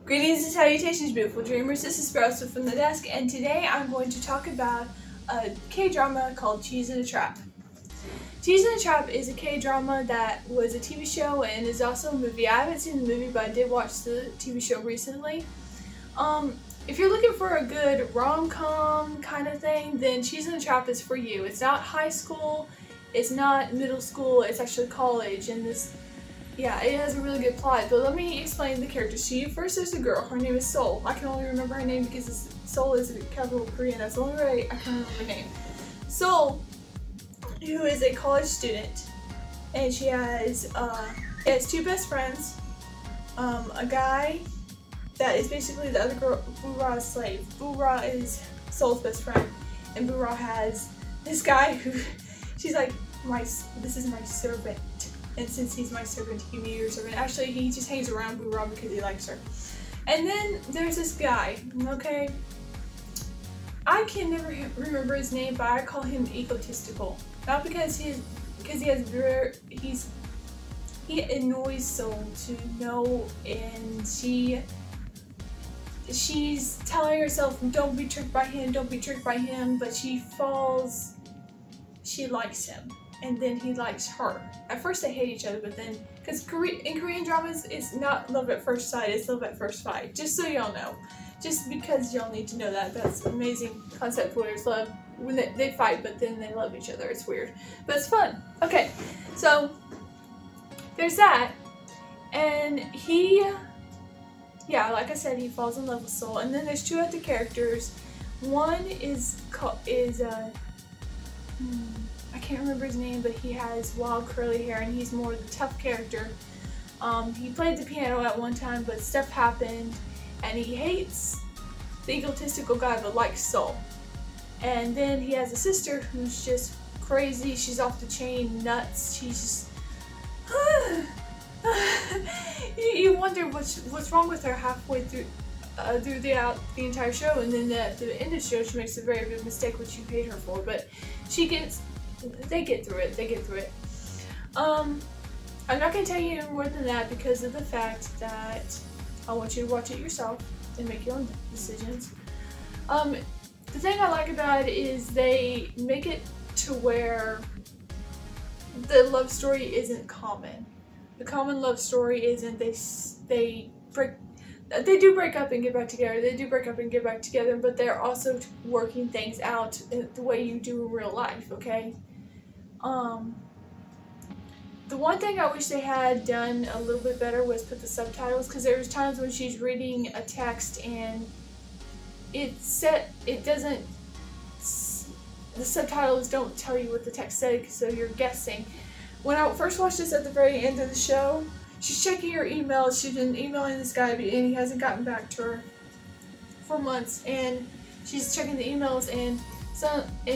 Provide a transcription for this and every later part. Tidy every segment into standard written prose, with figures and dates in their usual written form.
Greetings and salutations, beautiful dreamers. This is Sparrow from the desk, and today I'm going to talk about a K-drama called Cheese in a Trap. Cheese in a Trap is a K-drama that was a TV show and is also a movie. I haven't seen the movie, but I did watch the TV show recently. If you're looking for a good rom-com kind of thing, then Cheese in a Trap is for you. It's not high school, it's not middle school, it's actually college, and yeah, it has a really good plot, but let me explain the characters to you. First, there's a girl. Her name is Seoul. I can only remember her name because Seoul is a capital Korean. That's the only way I can remember her name. Seoul, who is a college student, and she has two best friends. A guy that is basically the other girl, Boo-ra's slave. Boo-ra is Seoul's best friend, and Boo-ra has this guy who, she's like, this is my servant. And since he's my servant, he can be your servant. Actually, he just hangs around Boo-ra because he likes her. And then there's this guy, okay? I can never remember his name, but I call him Egotistical. Not because he annoys Seoul to no end. She's telling herself, don't be tricked by him, don't be tricked by him, but she falls, she likes him. And then he likes her. At first they hate each other, but then, because in Korean dramas, it's not love at first sight, it's love at first fight. Just so y'all know. Just because y'all need to know that. That's an amazing concept where there's love when they fight, but then they love each other. It's weird. But it's fun. Okay, so there's that. And yeah, like I said, he falls in love with Seoul. And then there's two other characters. One I can't remember his name, but he has wild curly hair and he's more the tough character. He played the piano at one time, but stuff happened and he hates the egotistical guy but likes Seoul. And then he has a sister who's just crazy. She's off the chain, nuts. She's just you wonder what's wrong with her halfway through throughout the entire show, and then at the end of the show she makes a very big mistake, which you hate her for, but they get through it. I'm not going to tell you any more than that because of the fact that I want you to watch it yourself and make your own decisions. The thing I like about it is they make it to where the love story isn't common. The common love story isn't they do break up and get back together. They do break up and get back together, but they're also working things out the way you do in real life, okay? The one thing I wish they had done a little bit better was put the subtitles, because there's times when she's reading a text and the subtitles don't tell you what the text said, so you're guessing. When I first watched this at the very end of the show, she's checking her emails. She's been emailing this guy, and he hasn't gotten back to her for months. And she's checking the emails, and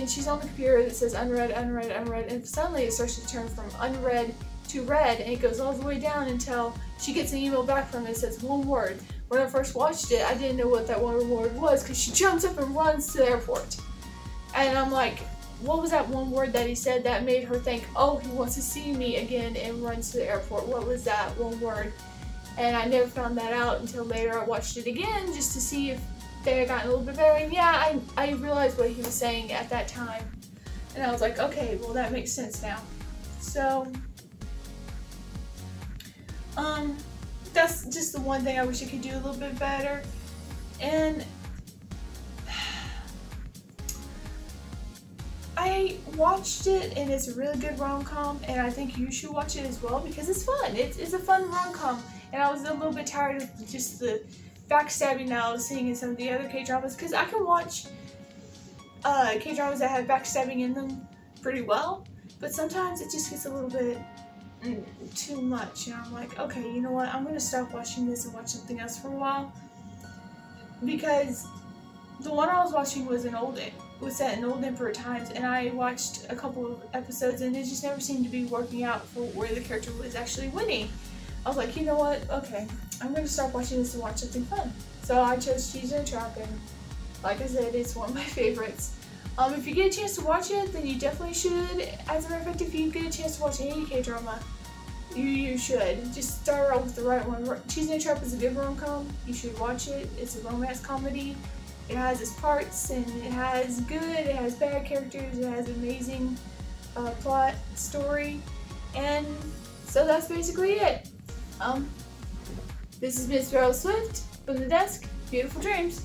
she's on the computer that says unread, unread, unread, and suddenly it starts to turn from unread to read, and it goes all the way down until she gets an email back from it that says one word. When I first watched it, I didn't know what that one word was because she jumps up and runs to the airport. And I'm like, what was that one word that he said that made her think, oh, he wants to see me again, and runs to the airport? What was that one word? And I never found that out until later. I watched it again just to see if they had gotten a little bit better. And yeah, I realized what he was saying at that time. And I was like, okay, well that makes sense now. So, that's just the one thing I wish I could do a little bit better. And I watched it, and it's a really good rom-com, and I think you should watch it as well because it's fun. It's a fun rom-com, and I was a little bit tired of just the backstabbing that I was seeing in some of the other K-dramas, because I can watch K-dramas that have backstabbing in them pretty well, but sometimes it just gets a little bit too much, and I'm like, okay, you know what, I'm going to stop watching this and watch something else for a while, because the one I was watching was set in old Emperor times, and I watched a couple of episodes and it just never seemed to be working out for where the character was actually winning. I was like, you know what, okay, I'm going to stop watching this and watch something fun. So I chose Cheese in a Trap, and like I said, it's one of my favorites. If you get a chance to watch it, then you definitely should. As a matter of fact, if you get a chance to watch any K-drama, You should. Just start out with the right one. Cheese in a Trap is a good rom-com. You should watch it. It's a romance comedy. It has its parts, and it has good, it has bad characters, it has amazing plot, story, and so that's basically it. This is Miss Rose Swift from the desk. Beautiful dreams.